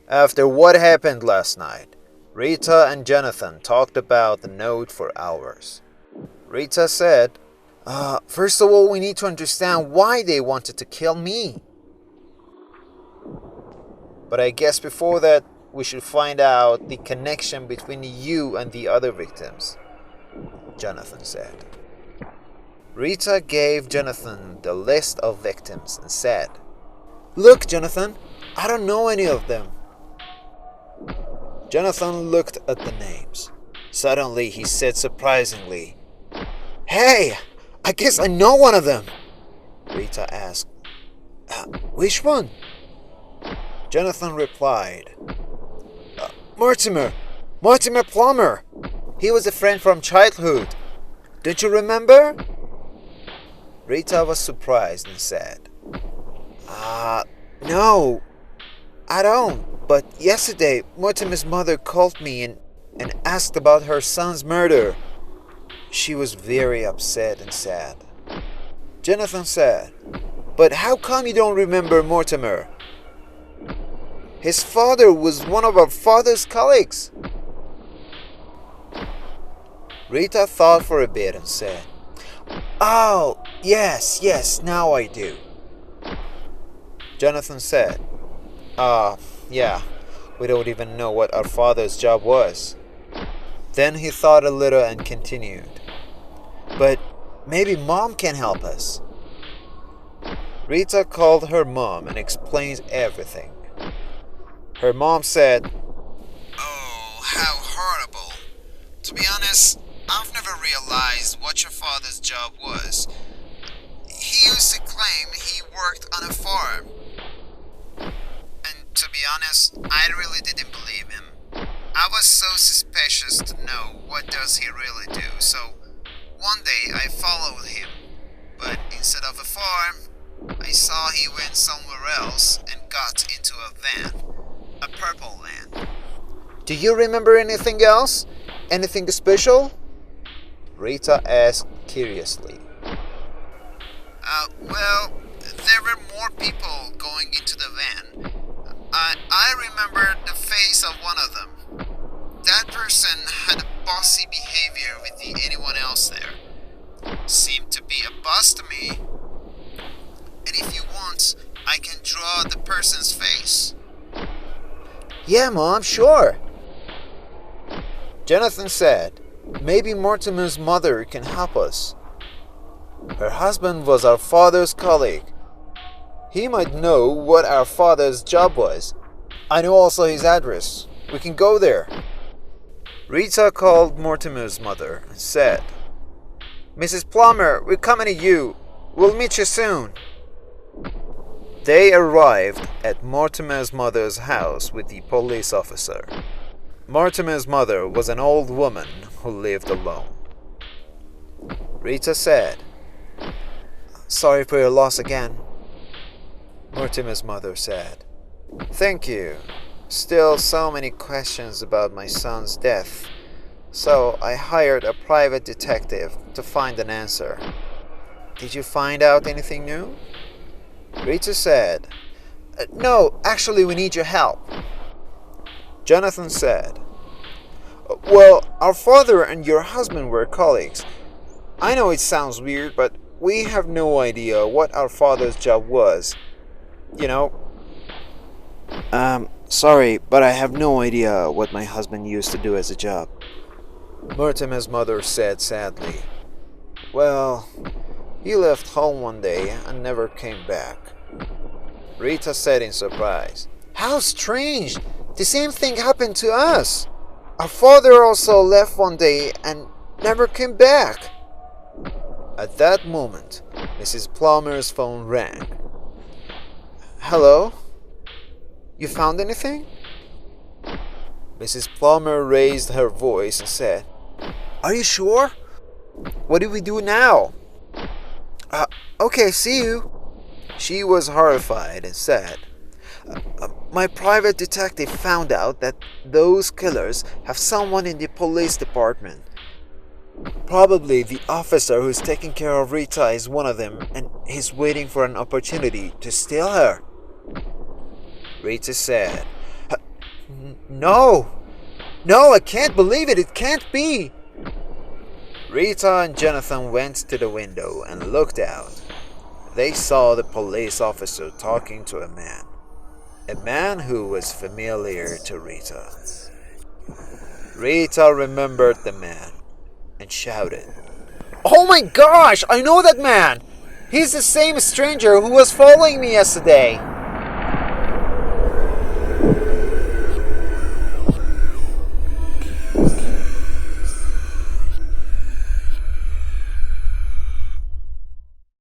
After what happened last night, Rita and Jonathan talked about the note for hours. Rita said, first of all, we need to understand why they wanted to kill me. But I guess before that, we should find out the connection between you and the other victims, Jonathan said. Rita gave Jonathan the list of victims and said, Look, Jonathan, I don't know any of them. Jonathan looked at the names. Suddenly he said surprisingly, Hey, I guess I know one of them. Rita asked, Which one? Jonathan replied, Mortimer Plummer. He was a friend from childhood. Don't you remember? Rita was surprised and said, No, I don't. But yesterday, Mortimer's mother called me and asked about her son's murder. She was very upset and sad. Jonathan said, But how come you don't remember Mortimer? His father was one of our father's colleagues. Rita thought for a bit and said, Oh, yes, now I do. Jonathan said, Yeah, we don't even know what our father's job was. Then he thought a little and continued, But maybe Mom can help us. Rita called her mom and explained everything. Her mom said, Oh, how horrible. To be honest, I've never realized what your father's job was. He used to claim he worked on a farm. And to be honest, I really didn't believe him. I was so suspicious to know what does he really do, so one day I followed him. But instead of a farm, I saw he went somewhere else and got into a van. A purple van. Do you remember anything else? Anything special? Rita asked curiously. Well, there were more people going into the van. I remember the face of one of them. That person had a bossy behavior with anyone else there. Seemed to be a boss to me. And if you want, I can draw the person's face. Yeah, Mom, sure. Jonathan said, Maybe Mortimer's mother can help us. Her husband was our father's colleague. He might know what our father's job was. I know also his address. We can go there. Rita called Mortimer's mother and said, Mrs. Plummer, we're coming to you. We'll meet you soon. They arrived at Mortimer's mother's house with the police officer. Mortimer's mother was an old woman who lived alone. Rita said, Sorry for your loss again. Mortimer's mother said, Thank you. Still so many questions about my son's death, so I hired a private detective to find an answer. Did you find out anything new? Rita said, No, actually we need your help. Jonathan said, Well, our father and your husband were colleagues. I know it sounds weird, but we have no idea what our father's job was. Sorry, but I have no idea what my husband used to do as a job. Mortimer's mother said sadly, Well, he left home one day and never came back. Rita said in surprise, How strange! The same thing happened to us. Our father also left one day and never came back. At that moment, Mrs. Plummer's phone rang. Hello? You found anything? Mrs. Plummer raised her voice and said, Are you sure? What do we do now? Okay, see you. She was horrified and said, My private detective found out that those killers have someone in the police department. Probably the officer who's taking care of Rita is one of them, and he's waiting for an opportunity to steal her. Rita said, No! No, I can't believe it! It can't be! Rita and Jonathan went to the window and looked out. They saw the police officer talking to a man who was familiar to Rita. Rita remembered the man and shouted, "Oh my gosh, I know that man! He's the same stranger who was following me yesterday!"